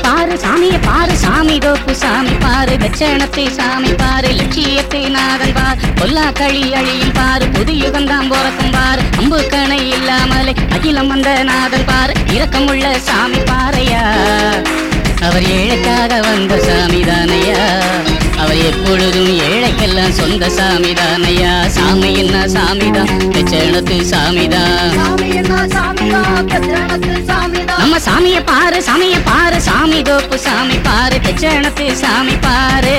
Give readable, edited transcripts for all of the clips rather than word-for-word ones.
பாரு சாமியை பாரு சாமி தோப்பு சாமி பாரு லட்சணத்தை சாமி பாரு லட்சியத்தை நாதன் பார் கொல்லா களி அழியும் பாரு புது யுகந்தாம் போறக்கும் பாரு அம்பு கணை இல்லாமலே அகிலம் வந்த நாதன் பாரு இரக்கமுள்ள சாமி பாறையா அவர் ஏழைக்காக வந்த சாமிதானையா அவர் எப்பொழுதும் ஏழைக்கெல்லாம் சொந்த சாமிதானையா சாமி என்ன சாமிதான் லட்சணத்து சாமிதான் நம்ம சாமியை பாரு சாமி தோப்பு சாமி பாரு லட்சணத்து சாமி பாரு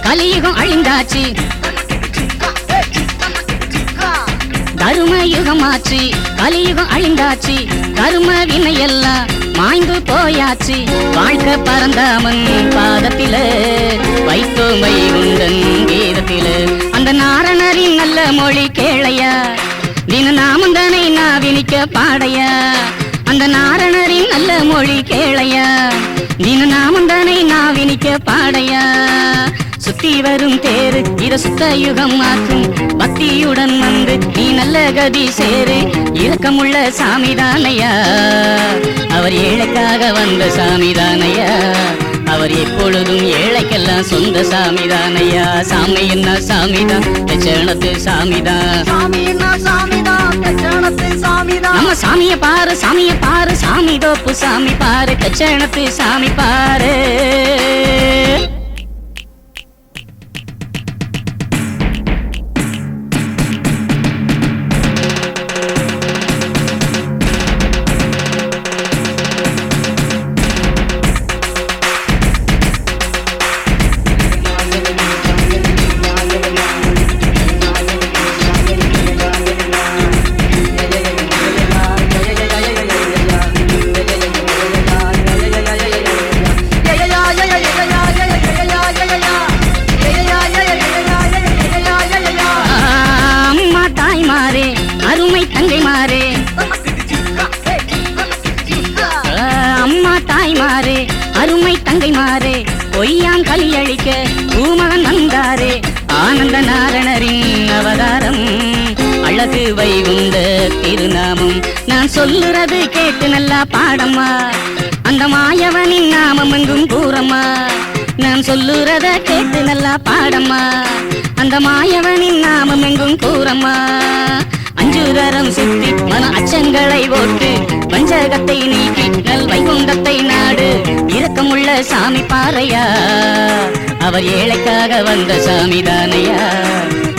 கலியுகம் அழிந்தாச்சு தருமயுகமாச்சு கலியுகம் அழிந்தாச்சு கரும வினையெல்லாம் மாய்ந்து போயாச்சு வாழ்க்கை பரந்தாமன் பாதத்தில வைத்தோமை உண்டன் கீதத்தில அந்த நாரணரின் நல்ல மொழி கேளையா தின நாமந்தனை நாவினிக்க பாடையா அந்த நாரணரின் நல்ல மொழி கேளையா தின நாமந்தனை நாவினிக்க பாடையா சுத்தி வரும் தேரு இத சுத்த யுகம் மாற்றும் பக்தியுடன் வந்து நீ நல்ல கதி சேரு இரக்கமுள்ள சாமிதானையா அவர் ஏழைக்காக வந்த சாமிதானையா அவர் எப்பொழுதும் ஏழைக்கெல்லாம் சொந்த சாமிதானையா சாமி என்ன சாமிதான் லட்சணத்து சாமிதான் நம்ம சாமியை பாரு சாமி தோப்பு சாமி பாரு லட்சணத்து சாமி பாரு அருமை தங்கை மாறே பொய்யாம் கலியழிக்க பூமகன் வந்தாரே ஆனந்த நாரணரின் அவதாரம் அழகு வைகுந்த திருநாமம் நான் சொல்லுறது கேட்டு நல்லா பாடம்மா அந்த மாயவனின் நாமம் எங்கும் கூறம்மா நான் சொல்லுறத கேட்டு நல்லா பாடம்மா அந்த மாயவனின் நாமம் எங்கும் கூறம்மா அஞ்சுதரம் சுத்தி மன அச்சங்களை ஓட்டு வஞ்சகத்தை நீக்கி நல் வைகுண்டத்தை நாடு இரக்கமுள்ள சாமி பாறையா அவர் ஏழைக்காக வந்த சாமிதானையா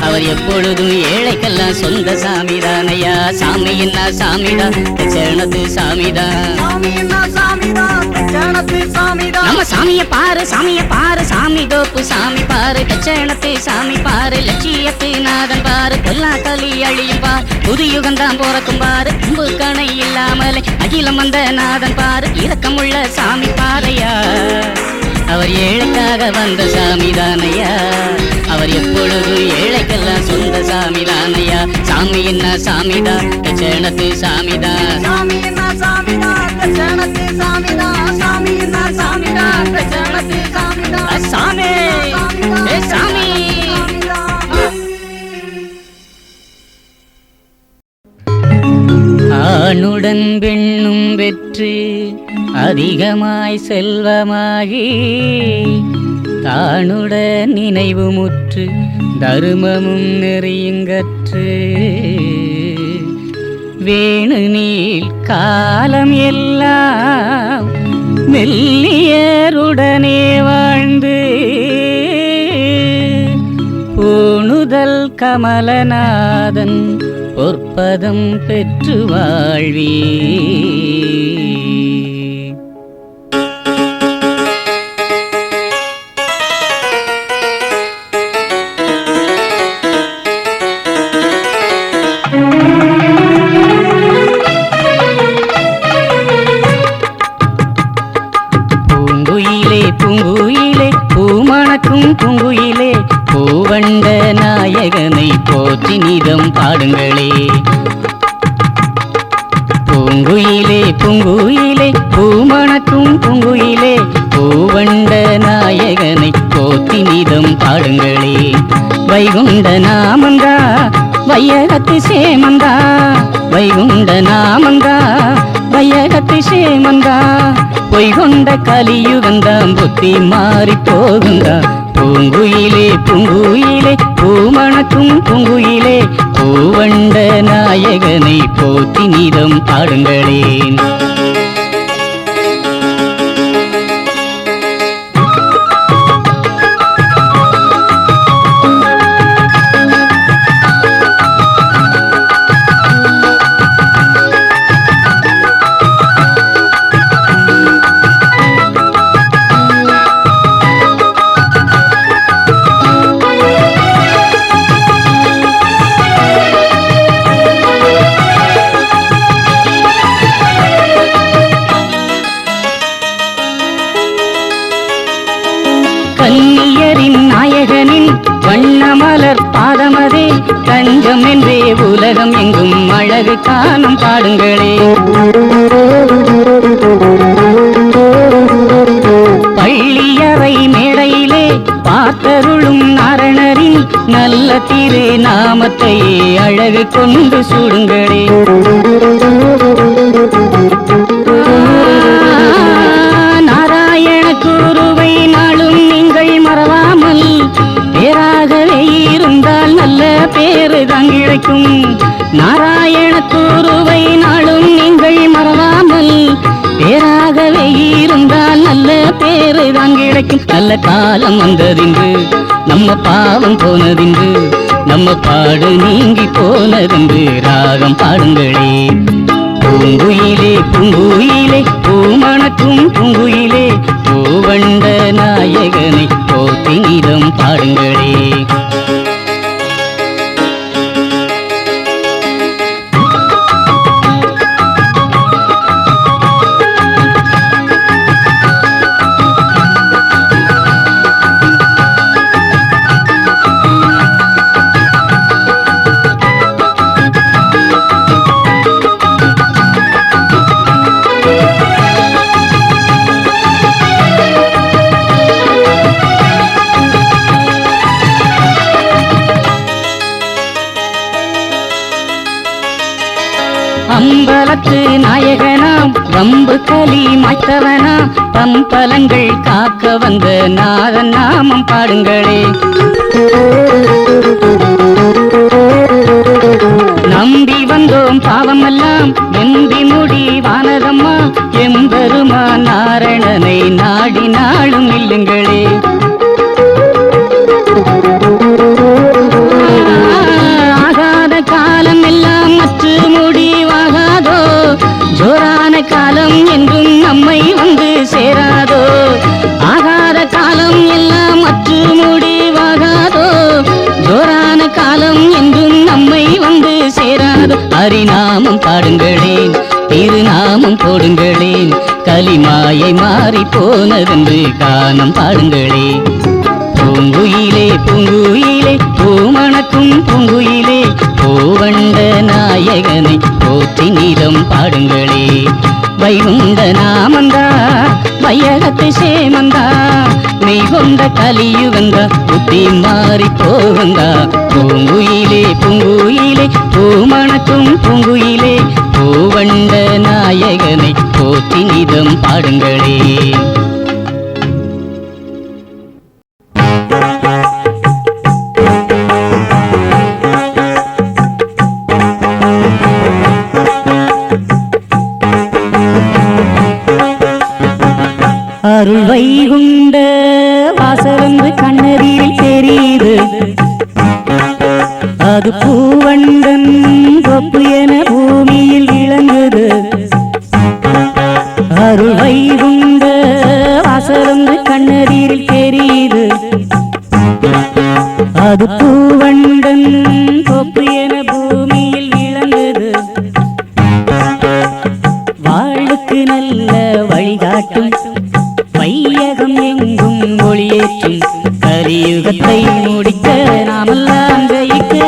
அவர் எப்பொழுதும் ஏழைக்கெல்லாம் சொந்த சாமிதானையா சாமி என்ன சாமிதான் லட்சணத்து சாமிதான் நம்ம சாமியை பாரு சாமி தோப்பு சாமி பாரு லட்சணத்து சாமி பாரு லட்சியத்து நாதன் பாரு கொல்லா களி அழியும் பார் புது யுகந்தான் போறக்கும் பாரு அம்பு கணை இல்லாமலே அகிலம் வந்த நாதன் பாரு இரக்கமுள்ள சாமி பாறையா அவர் ஏழைக்காக வந்த சாமிதானையா அவர் எப்பொழுது ஏழைக்கெல்லாம் சொந்த சாமிதானையா சாமி என்ன சாமிதான் லட்சணத்து சாமிதான் சாமி சாமி ஆணுடன் பெண்ணும் வெற்று அதிகமாய் செல்வமாகி தானுடன் நினைவு முற்று தருமமும் நெறியுங்கற்று வேணு நீள் காலம் எல்லாம் மெல்லியருடனே வாழ்ந்து பூணுதல் கமலநாதன் பொற்பதம் பெற்று வாழ்வி போற்றி நீதம் பாடுங்களே. பூங்குயிலே பூங்குயிலே பூமணக்கும் பூங்குயிலே பூவண்ட நாயகனை போற்றி நீதம் பாடுங்களே. வைகுண்ட நாமந்தா வையகத்து சேமந்தா வைகுண்ட நாமந்தா வையகத்து சேமந்தா பொய்கொண்ட கலியுகந்தாம் புத்தி மாறி போகுந்தா. பூங்குயிலே பூங்குயிலே பூமணக்கும் பூங்குயிலே பூவண்ட நாயகனை போற்றி நீதம் பாடுங்களேன். கன்னியரின் நாயகனின் வண்ணமலர் பாதமதே தஞ்சம் என்றே உலகம் எங்கும் அழகு காணும் பாடுங்களே. பள்ளியறை மேடையிலே பார்த்தருளும் நாரணரின் நல்ல திரு நாமத்தை அழகு கொண்டு சூடுங்களே. நாராயண குருவை நாளும் நீங்கள் மறவாமல் பேராகவே இருந்தால் நல்ல பேரு தான் கிடைக்கும். நாராயண குருவை நாளும் நீங்கள் மறவாமல் பேராகவே இருந்தால் நல்ல பேரு தான் கிடைக்கும். நல்ல காலம் வந்ததென்று நம்ம பாவம் போனதென்று நம்ம பாடு நீங்கி போனதென்று ராகம் பாடுங்களே. பூங்குயிலே பூங்குயிலே பூமணக்கும் பூங்குயிலே பூவண்ட நாயகனை போற்றி நீதம் பாடுங்களே. அம்பலத்து நாயகனாம் வம்பு களி மாய்த்தவனாம் பம்பலங்கள் காக்க வந்த நாதன் நாமம் பாடுங்களே. நம்பி வந்தோம் பாவமெல்லாம் எம்பி முடிவானதம்மா எம்பெருமா நாரணனை நாடி நாளும் இல்லுங்களே. ஆகாத காலம் எல்லாம் மற்ற முடிவாகாதோ ஜோரான காலம் என்றும் நம்மை வந்து சேராதோ. ஆகாத காலம் எல்லாம் மற்ற முடிவாகாதோ ஜோரான காலம் என்றும் நம்மை வந்து சேராதோ. ஹரிநாமம் பாடுங்களேன் திருநாமம் போடுங்களேன் கலிமாயை மாறி போனதென்று கானம் பாடுங்களே. பூங்குயிலே பூங்குயிலே பூமணக்கும் பூங்குயிலே பூவண்ட நாயகனை போற்றி நீதம் பாடுங்களே. வைகுண்ட நாமந்தா வையகத்தை சேமந்தா மெய்கொண்ட கலியுகந்தா புத்தி மாறி போகந்தா. பூங்குயிலே பூங்குயிலே பூமணக்கும் பூங்குயிலே பூவண்ட நாயகனை போற்றி நீதம் பாடுங்களே. அருள் வைகுண்ட வாசலென்று கண்ணறியில் தெரியுது அது பூவண்டன் கொப்பு என பூமியில் விளங்குது. அருள் வைகுண்ட வாசலென்று கண்ணறியில் தெரியுது அது பூவண்டன் கொப்பு என பூமியில் விளங்குது. வாழ்வுக்கு நல்ல வழிகாட்டும் வையகம் எங்கும் ஒளியேற்றும் கலியுகத்தை முடிக்க நாமெல்லாம் ஜெயிக்க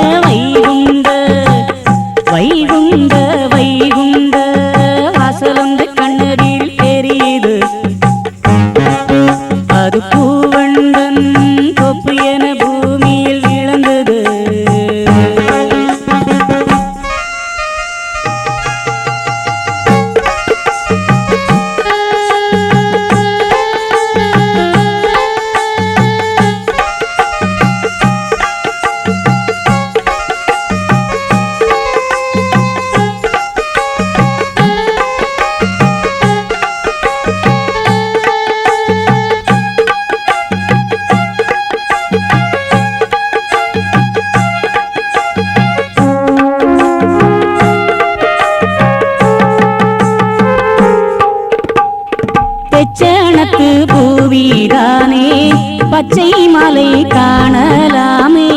பச்சை மலை காணலாமே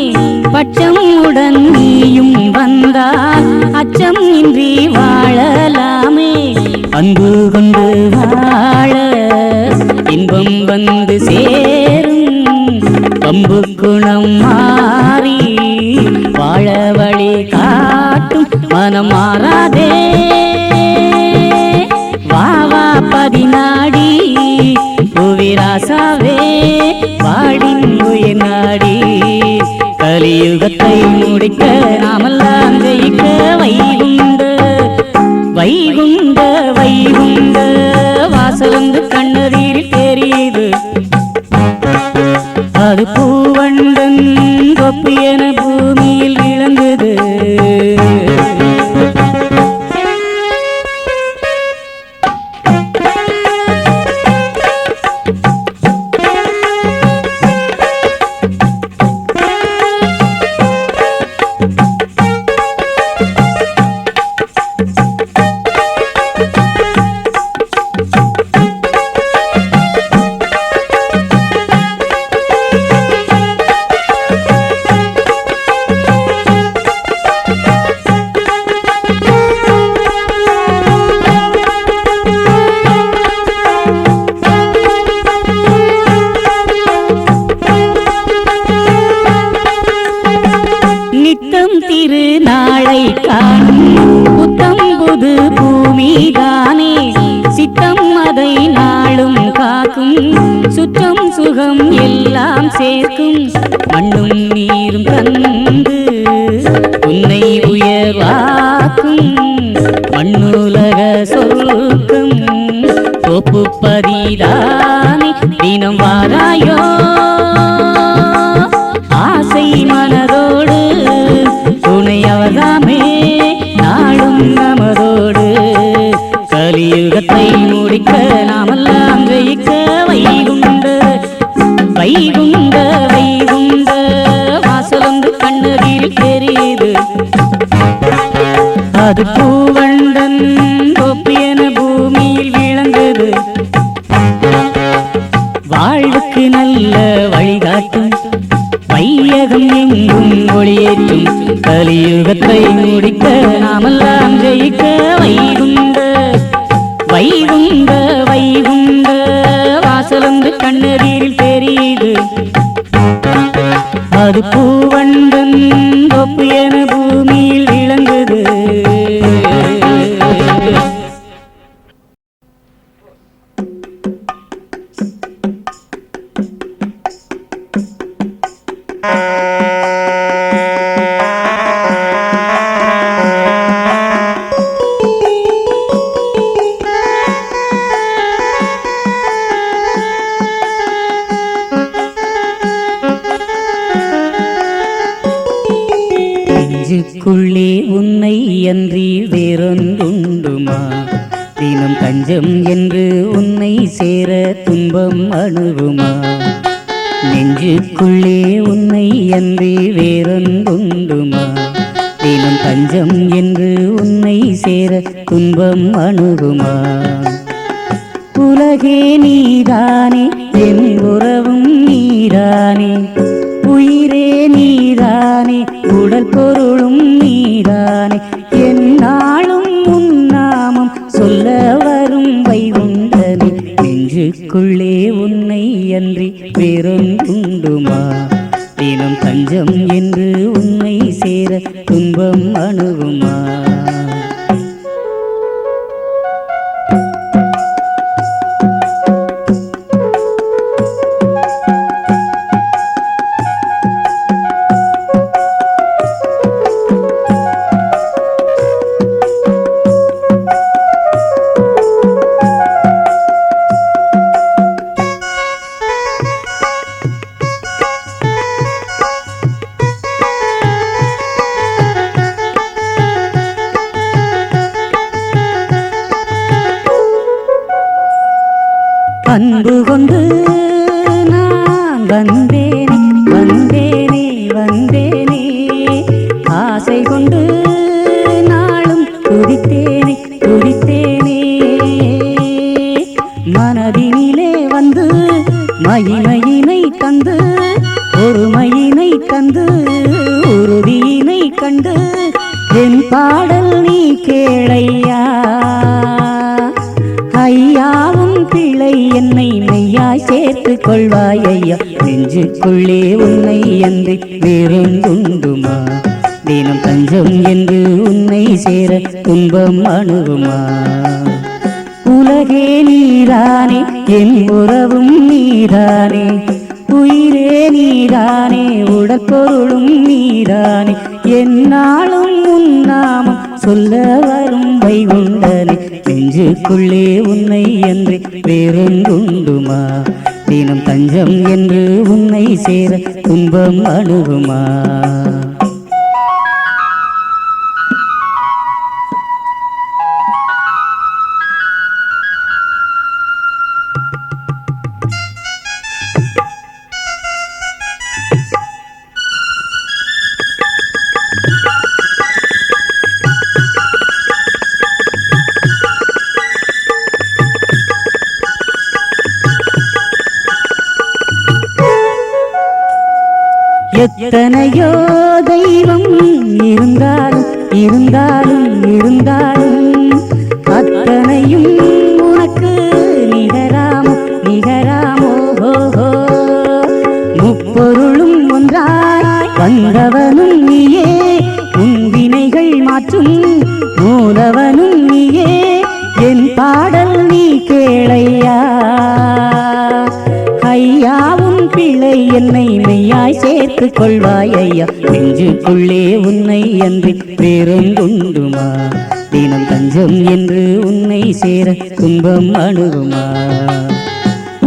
பட்சம் உடன் நீயும் வந்தால் அச்சம் இன்றி வாழலாமே அன்பு கொண்டு வாழ இன்பம் வந்து சேரும் பம்பு குணம் மாறி வாழ வழி காட்டும் மனம் மாறாதே வாவா பதினாடி புவிராசாவே வாடின் உயிர் நாடி கலியுகத்தை முடிக்க நாமெல்லாம் ஜெயிக்க வைகுண்ட வைகுண்ட வைகுண்ட வாசல் வந்து கண்ணதீரில் தெரியுது அது பூவண்டன் தொப்பி என பூமியில் விளங்குது திருநாளை காணும் புத்தம் புது பூமிதானே சித்தம் அதை நாளும் காக்கும் சுற்றம் சுகம் எல்லாம் சேர்க்கும் மண்ணும் நீரும் தந்து உன்னை உயர்வாக்கும் மண்ணுலக சொர்க்கம் தோப்பு பதிதானே தினம் வாராயோ ஆசை மனதோடு துணையவதாமே நாளும் நமதோடு கலியுகத்தை முடிக்க நாமெல்லாம் ஜெயிக்க வைகுண்ட வைகுண்ட வைகுண்ட வாசல் வந்து கண்ணதில் தெரியுது அது பூவண்டன் தொப்பி என பூமியில் விளங்குது வாழ்வுக்கு நல்ல வழிகாட்டும் வையகம் எங்கும் ஒளியேற்றும் கலியுகத்தை முடிக்க நாமெல்லாம் ஜெயிக்க வைகுண்ட வைகுண்ட வைகுண்ட வாசல் வந்து கண்ணதீரில் தெரியுது அது பூவண்டன் தொப்பி என பூமியில் விளங்குது நெஞ்சுக்குள்ளே உன்னை அன்றி வேறொன்றுண்டுமா தினம் தஞ்சம் என்று உன்னை சேர துன்பம் அணுகுமா நெஞ்சுக்குள்ளே உன்னை அன்றி வேறொன்றுண்டுமா தினம் தஞ்சம் என்று உன்னை சேர துன்பம் அணுகுமா உலகே நீதானே என் உறவும் நீதானே உயிரே நீதானே உடல் பொருளும் நீதானே என்னாலும் உன்னாமம் சொல்ல வரும் வைகுண்டனே நெஞ்சுக்குள்ளே உன்னை அன்றி வேறொன்றுண்டுமா தினம் தஞ்சம் என்று உன்னை சேர துன்பம் அணுகுமா அன்பு கொண்டு நான் வந்தேனே வந்தேனே வந்தேனே ஆசை கொண்டு நாளும் துடித்தேனே துடித்தேனே மனதினிலே வந்து மகிமையினை தந்து கண்டு என் பாடல் நீ கேளையா. ஐயாவும் பிள்ளை என்னை மெய்யாய் சேர்த்து கொள்வாய் ஐயா. நெஞ்சுக்குள்ளே உன்னை அன்றி வேறொன்றுண்டுமா? தினம் தஞ்சம் என்று உன்னை சேர துன்பம் அணுகுமா? உலகே நீதானே, என் உறவும் நீதானே, உயிரே நீதானே, உடற்பொருளும் நீதானே. என்னாலும் உன்னாமம் சொல்ல வரும் வைகுண்டனே. நெஞ்சுக்குள்ளே உன்னை என்று வேறொன்றுண்டுமா? தினம் தஞ்சம் என்று உன்னை சேர துன்பம் அணுகுமா? எத்தனையோ தெய்வம் இருந்தாலும் இருந்தாலும் இருந்தாலும் அத்தனையும் உனக்கு நிகராமோ நிகராமோ. முப்பொருளும் ஒன்றாய் வந்தவனும் நீயே, முன்வினைகள் மாற்றும் மூலவனும் நீயே. என் பாடல் நீ கேளையா. ஐயாவும் பிள்ளை என்னை மெய்யாய் சேர்த்து கொள்வாய் ஐயா. நெஞ்சுக்குள்ளே உன்னை அன்றி வேறொன்றுண்டுமா? தினம் தஞ்சம் என்று உன்னை சேர துன்பம் அணுகுமா?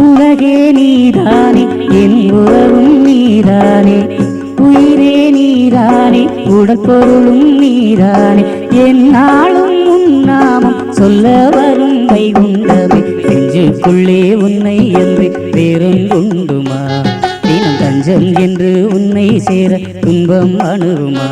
உலகே நீதானே, என் உறவும் நீதானே, உயிரே நீதானே, உடற்பொருளும் நீதானே. என்னாலும் உன்னாமம் சொல்ல வரும் வைகுண்டமே. நெஞ்சுக்குள்ளே உன்னை என்று வேறொன்றுண்டுமா? தினம் தஞ்சம் என்று உன்னை சேர துன்பம் அணுகுமா?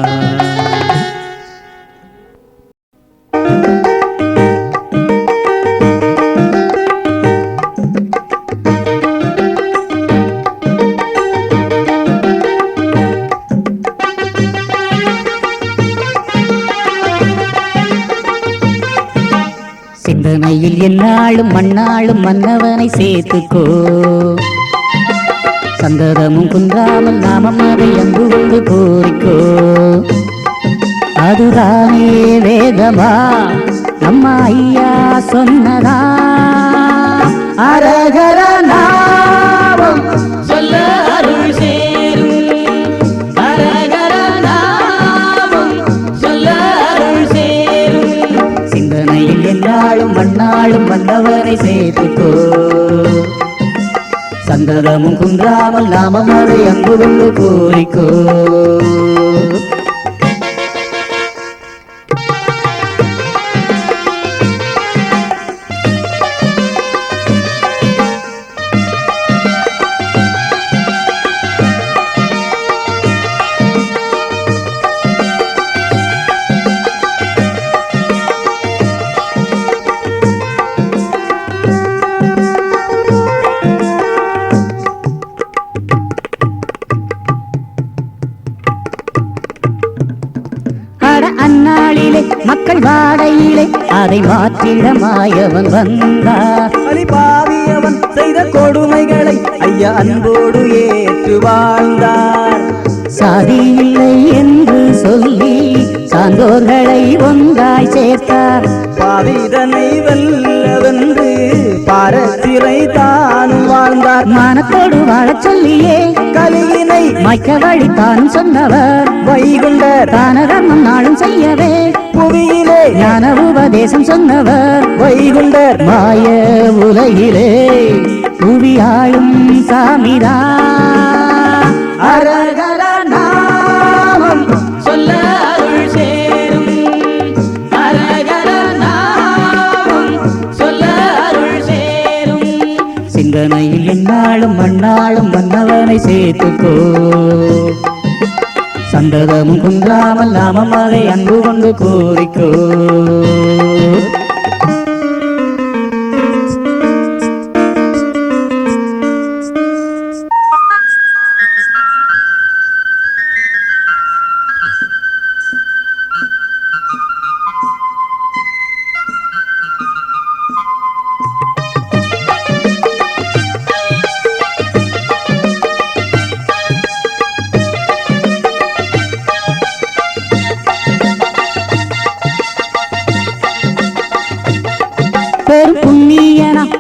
சிந்தனையில் என்னாலும் மண்ணாலும் மன்னவனை சேர்த்துக்கோ. சந்ததமும் குன்றாமல் நாமம் அதை அன்பு கொண்டு கோரிக்கோ. அதுதானே வேதமா நம்ம ஐயா சொன்னதா? அரகர நாமம் சொல்ல அருள் சேரும். அரகர நாமம் சொல்ல அருள் சேரும். சிந்தனையில் என்னாலும் மண்ணாலும் வந்தவரை சேர்த்துக்கோ. சந்ததமும் குன்றாமல் நாமம் அதை அன்பு கொண்டு கோரிக்கோ. அந்நாளிலே மக்கள் வாடையிலே அதை மாற்றிட மாயவன் வந்தார். அலிபாவியவன் செய்த கொடுமைகளை ஐயா அன்போடு ஏற்று வாழ்ந்தார். சாதி இல்லை என்று சொல்லி சான்றோர்களை ஒன்றாய் சேர்த்தார். பாவிதனை வெல்லவென்று பாரத்திரை தானும் வாழ்ந்தார். மானத்தோடு வாழச் சொல்லியே கலியினை மைக்க வழித்தான் சொன்னவர் வைகுண்டர். தான தர்மம் நாளும் செய்யவே புவியிலே ஞான உபதேசம் சொன்னவர் வைகுண்டர். மாய உலகிலே புவியாளும் சாமிதா. அரகர நாமம் சொல்ல அருள் சேரும். அரகர நாமம் சொல்ல அருள் சேரும். சிந்தனையில் என்னாலும் மண்ணாலும் மன்னவனை சேர்த்துக்கோ. சந்ததமும் குன்றாமல் நாமம் அதை அன்பு கொண்டு கோரிக்கோ.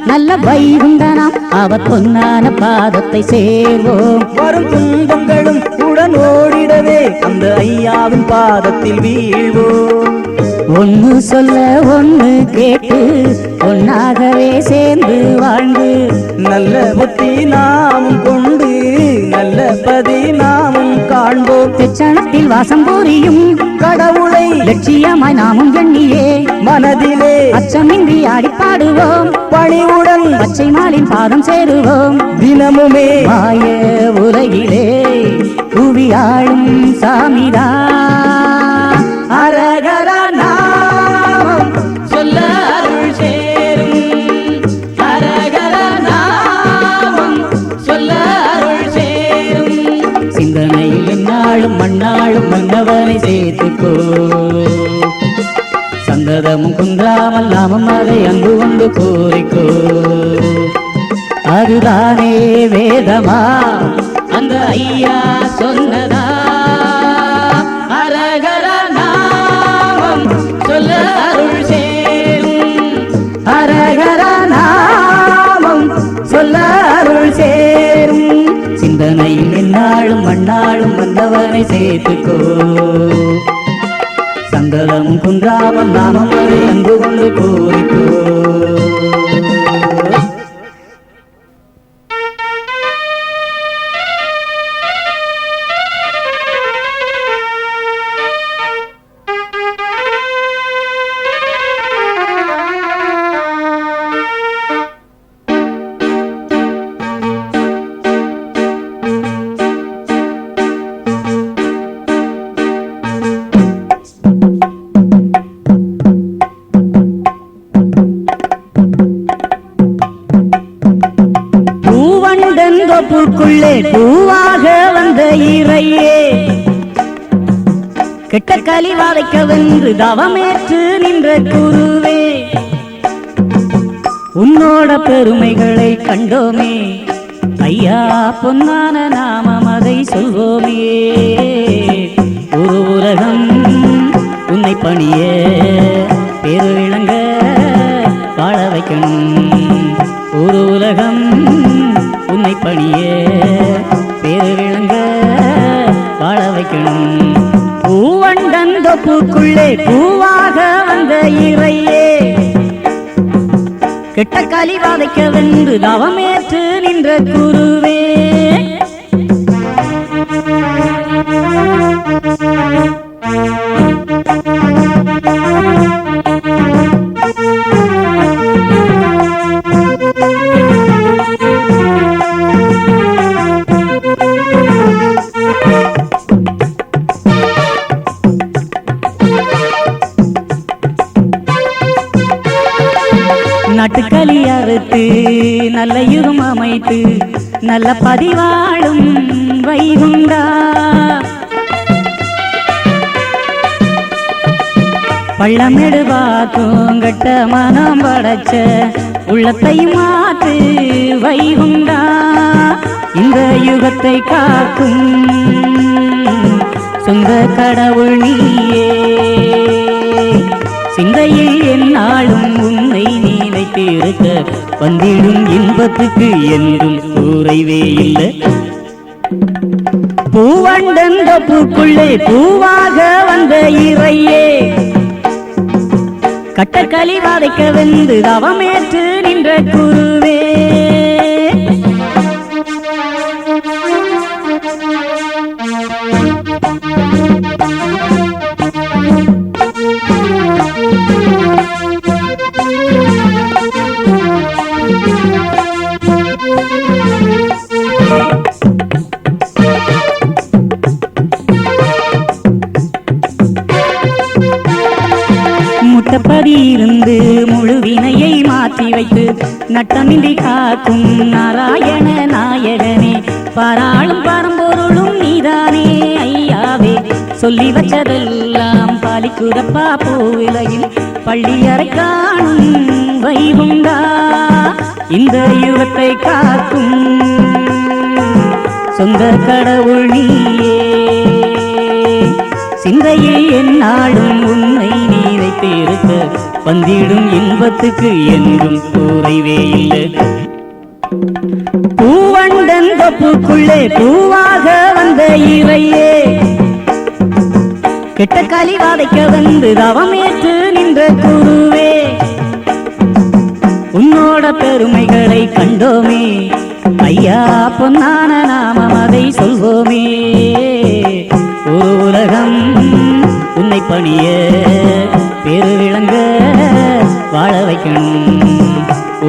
நல்ல வைகுண்டனாம் அவர் பொன்னான பாதத்தை சேர்வோம். வரும் துன்பங்களும் உடன் ஓடிடவே அந்த ஐயாவின் பாதத்தில் வீழ்வோம். ஒன்னு சொல்ல ஒன்னு கேட்டு ஒன்னாகவே சேர்ந்து வாழ்ந்து நல்ல புத்தி நாமும் கொண்டு நல்ல பதி நாமும் காண்போம். தெச்சணத்தில் வாசம் புரியும் கடவுளை லட்சியமாய் நாமும் எண்ணியே மனதிலே அச்சமின்றி ஆடி பாடுவோம். பணிவுடன் பச்சை மாலின் பாதம் சேருவோம். தினமுமே மாய உலகிலே புவியாளும் சாமிதா அரகர நாமம் சொல்ல அருள் சேரும். அரகர நாமம் சொல்ல அருள் சேரும். சிந்தனையில் என்னாலும் மண்ணாளும் மன்னவனை சேர்த்துக்கோ. சந்ததமும் குன்றாமல் நாமும் அதை அன்பு கொண்டு கோரிக்கோ. அதுதானே வேதமா அந்த ஐயா சொன்னதா. அரகர நாமம் சொல்ல அருள் சேரும். அரகர நாமம் சொல்ல அருள் சேரும். சிந்தனையில் என்னாலும் மண்ணாளும் வந்தவனை சேர்த்துக்கோ. சந்ததம் குன்றாமல் நாமம் அதை அன்பு கொண்டு கோரிக்கோ. பூவுக்குள்ளே பூவாக வந்த இறையே கெட்ட கலிவா வைக்க வென்று தவமேற்று நின்ற குருவே உன்னோட பெருமைகளை கண்டோமே ஐயா பொன்னான நாமம் அதை சொல்வோமே. ஒரு உலகம் உன்னை பணிய பேரு விளங்க வாழ வைக்கணும். ஒரு உலகம் உன்னை பணிய பேரு விளங்க வாழ வைக்கணும். பூவண்டந்த பூக்குள்ளே பூவாக வந்த இறையே கெட்ட கலிவா வைக்க வென்று தவமேற்று நின்ற குருவே நட்டுக்களி அறுத்து நல்ல யுகம் அமைத்து நல்ல பதிவாளும் வைகுண்டா பள்ளமெடுவாக்கும் கட்ட மனம் படைச்ச உள்ளத்தை மாற்று வைகுண்டா. இந்த யுகத்தை காக்கும் சொந்த கடவுள் நீயே. சிந்தையில் என்னாலும் உன்னை நினைத்திருக்க வந்திடும் இன்பத்துக்கு என்றும் குறைவே இல்லை. பூவண்டந்த பூக்குள்ளே பூவாக வந்த இறையே கட்டக்களி வாதைக்க வெந்து தவமேற்று நின்ற குருவே முட்டப்படி இருந்து முழு வினையை மாற்றி வைத்து நட்டமின்றி காக்கும் நாராயண நாயகனே. பாராளும் பரம்பொருளும் நீதானே ஐயாவே. சொல்லி வச்சதெல்லாம் பாலிக்குதப்பா பூவிலையில் பள்ளியறை காணும் வைகுண்டா. இந்த யுகத்தை காக்கும் சொந்த கடவுள் நீயே. சிந்தையில் என்னாலும் உன்னை நீ வைத்திருக்க வந்திடும் இன்பத்துக்கு என்றும் குறைவே இல்லை. பூவண்டன் தொப்புக்குள்ளே பூவாக வந்த இறையே, கெட்ட களி வாதைக்க வந்து தவமேற்று நின்ற குருவே, உன்னோட பெருமைகளை கண்டோமே ஐயா, பொன்னான நாமம் அதை சொல்வோமே. ஒரு உலகம் உன்னை பணிய பேரு விளங்க வாழ வைக்கணும்.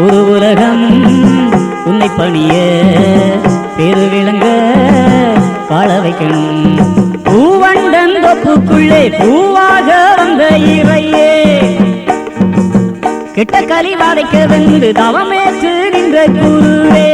ஒரு உலகம் உன்னை பணிய பேரு விளங்க வாழ வைக்கணும். பூவண்டன் தொப்புக்குள்ளே பூவாக வந்த இறையே, கெட்ட களி வாதைக்க வந்து தவமேற்று நின்ற குருவே,